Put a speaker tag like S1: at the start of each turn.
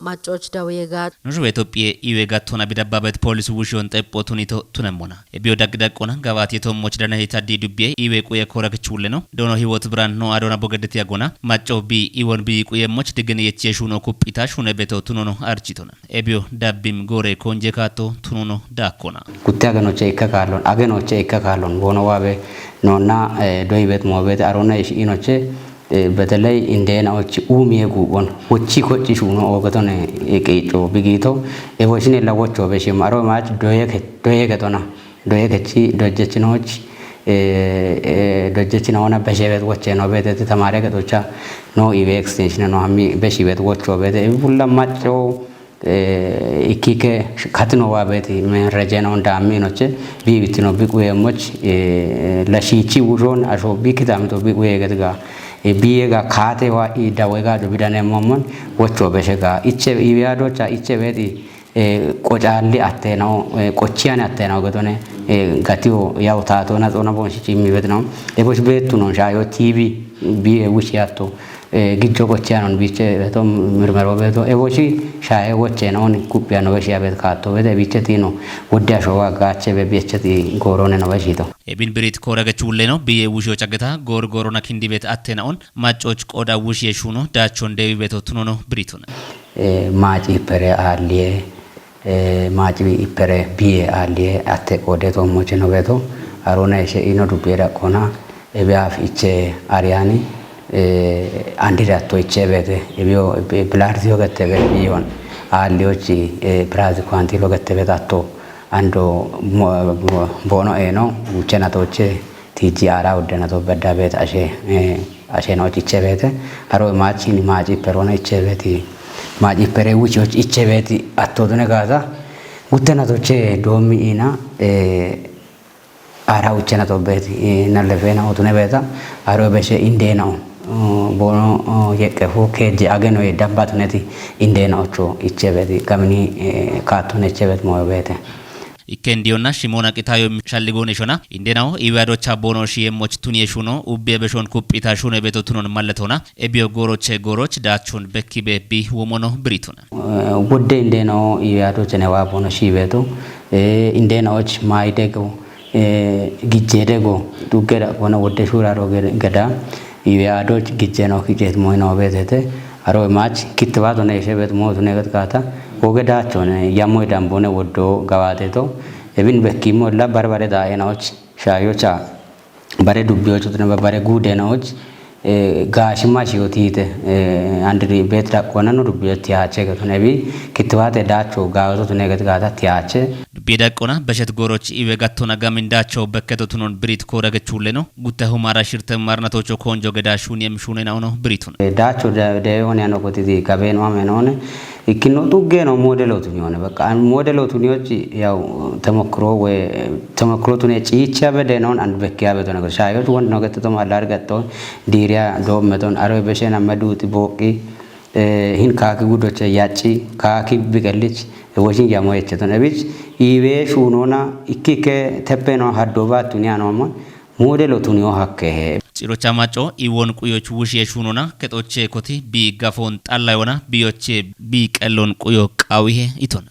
S1: ማጮች ዳውየጋት
S2: ንጁ በኢትዮጵያ ኢዌጋቶና ቢዳባበት ፖሊስ ውሽውን ጠጶቱኒቶ ቱነሞና እቢዮ ዳግዳቆና ጋባት የቶሞች ደና የታዲ ዱቤ ኢዌቁ የኮረክቹል ነው ዶኖ ህይወት ብራን ነው አዶና ቦገደት ያጎና ማጮው ቢ ኢወን ቢ ቁየሞች ድግን የቼሹ ነው ኩጲታሽ ሆነ ቤተው ቱኖ አርቺቶና እቢዮ ዳቢም ጎሬ ኮንጀካቶ ቱኖ ዳኮና
S3: ጉታገኖቼ ይከካሉን አገኖቼ ይከካሉን ቦኖ ዋቤ ነውና ዶይበት ሞቤት አሮና ይሽኢኖቼ በተለይ እንደናዎች ኡሚየጉ ወን ወቺ ኮጪሹ ነው ኦገቶን ኤቄጮ ቢጊቶ ኤቮሽኔ ለወቾ በሽማሮ ማች ዶየከቶና ዶየከቺ ዶጀችኖች ዶጀችናውና በሸበት ወቼ ነው በተት ተማሪ ገቶቻ ነው ኢቬ ኤክስቴንሽን ነው አሚ በሽበት ወቾ በተ ሁላማጮ ኢኪከ ካትኖ ዋቤት መረጃ ነው እንዳሚኖች ቢቢት ነው ቢቁየሞች ለሺቺ ውጆን አሾ ቢክታምቶ ቢቁየ ገትጋ ቢየጋ ካቴዋ ኢዳወጋ ዱቢዳኔ ሞሞን ወቾ በሸጋ ኢቼ ኢቢያዶቻ ኢቼ ቤቲ ቆጫሊ አተናው ቆቺያን አተናው ገቶኔ ጋቲዮ ያው ታቶና ጾና ቦንሺ የሚበት ነው ኤቦች ቤቱ ነው ሻዮ ቲቪ ቢ ውሽያቶ ግጆ ቆቺያኖን ቢቼ በቶም ምርመሮ ቤቶ ኤቦች ሻይ ወቼ ነው ኩፒያ ነው በሺያ ቤት ካቶ ቤት ቢቼቲ ነው ወዳሾዋ ጋቼ በቢቼቲ ጎሮኔ ነው በሺቶ
S2: ኤቢን ብሪት ኮረገች ውሌ ነው ቢየ ውሾ ጨገታ ጎርጎሮና ኪንዲ ቤት አተናውን ማጮች ቆዳ ውሽ የሹ ነው ዳቾ እንደቢ ቤቶ ቱኖ ነው ብሪቱ ነው
S3: ማጪ ፐሬ አሊየ ማጪ ፐሬ ቢየ አሊየ አተ ቆደ ቶሞች ነው ቤቶ አሮና ኢኖ ዱቤራ ቆና ኤቢያፍ ኢቼ አሪያኒ አንዲ ዳቶ ኢቼ ቤት ኤቢዮ ብላርቲዮ ገተበ ቢዮን አሊዮች ፕራዝ ኳንቲ ለገተበ ዳቶ አንዶ ቦኖ ኤኖ ውቸናቶች ቲጂ አራ ወደናቶ በዳ ቤት አሼ ነው ኢቼ ቤት አሮ ማቺኒ ማጪ ፐሮና ኢቼ ቤት ማጪ ፐሬ ውቾች ኢቼ ቤት አቶቱነ ጋዛ ውተናቶች ዶሚኢና አራ ውቸናቶ ቤት ነለፈና ወቱነ ቤታ አሮ በሸ ኢንዴናው ቦኖ የቀፉ ከጂ አገኖ የዳባቱነቲ ኢንዴናዎቹ ኢቼ ቤት ከምኒ ካቱነ ኢቼ ቤት ሞዮ ቤት
S2: ኢኬንዲዮና ሽሞና ቂታዮ የሚሻልጎን ሾና ኢንዴናው ኢዋዶቻ ቦኖሽ የሞች ቱኒየሹ ነው ኡቤ በሾን ኩጲታ ሹነ ቤቶ ቱኖን ማለቶና ኤቢዮ ጎሮች ዳቾን በኪቤ ቢ ወሞኖ ብሪቱና
S3: ወደ ኢንዴናው ኢዋዶች ነዋ ቦኖሽ ቤቶ ኢንዴናዎች ማይደጎ ጊጄደጎ ዱገዳ ወና ወደ ሹራሮ ገዳ ኢዋዶች ጊጄናው ኪጄት ሞይናው ቤተተ አሮ ማች ክትባት ሆነ የሸበት ሞት ነገት ካታ ወገዳቸው ነው ያሞይ ዳምቦነ ወዶ ጋዋቴቶ እብን በኪሞ ላ ባርባሬ ዳይናዎች ሻዮቻ ባሬ ዱቢዎች ነው ባሬ ጉዴናዎች ጋሽማ ሲዮቲት አንድ ቤት ዳቆና ነው ዱቢዎች ያቸ ገቶነቢ ክትባት ዳቸው ጋዋቶ ነገት ጋታ ያቸ
S2: ቢዳቆና በሸት ጎሮች ኢዌጋቶና ጋሚንዳቸው በከተቱኖን ብሪት ኮረገቹለ ነው ጉታሁ ማራሽርተ ማርናቶቾ ኮንጆ ገዳሹን የምሹነ ነው ብሪቱ ነው
S3: ዳቸው ደሆነ ያነው ኮቲቲ ካቤኖ አመኖነ ኢኪኖ ጡጌ ነው ሞዴሎቱ ነው በቃ ሞዴሎቱ ነው ያው ተመክሮቱን ጪቻ በደነውን አንድ በኪያ በቶ ነገር ሻዮች ወንድ ነው ገተቶ ማላር ገተቶ ዲሪያ ዶመቶን አሮ በሸና መዱት ቦቂ ሂን ካኪ ጉዶች ያጪ ካኪ ቢገልች ወሽን ያሞየች ተነብች ኢቤ ሹኖና ኢኪከ ተበኖ ሀዶባት ቱኒያ ነው ሞዴሎቱ ነው ሀከ
S2: ጭሮቻ ማጮ ኢወን ቁዮች ውሽ የሹኖና ከጦቼ ኮቲ ቢ ጋፎን ጣላይወና ቢዮቼ ቢ ቀሎን ቁዮ ቃዊሄ ኢቶና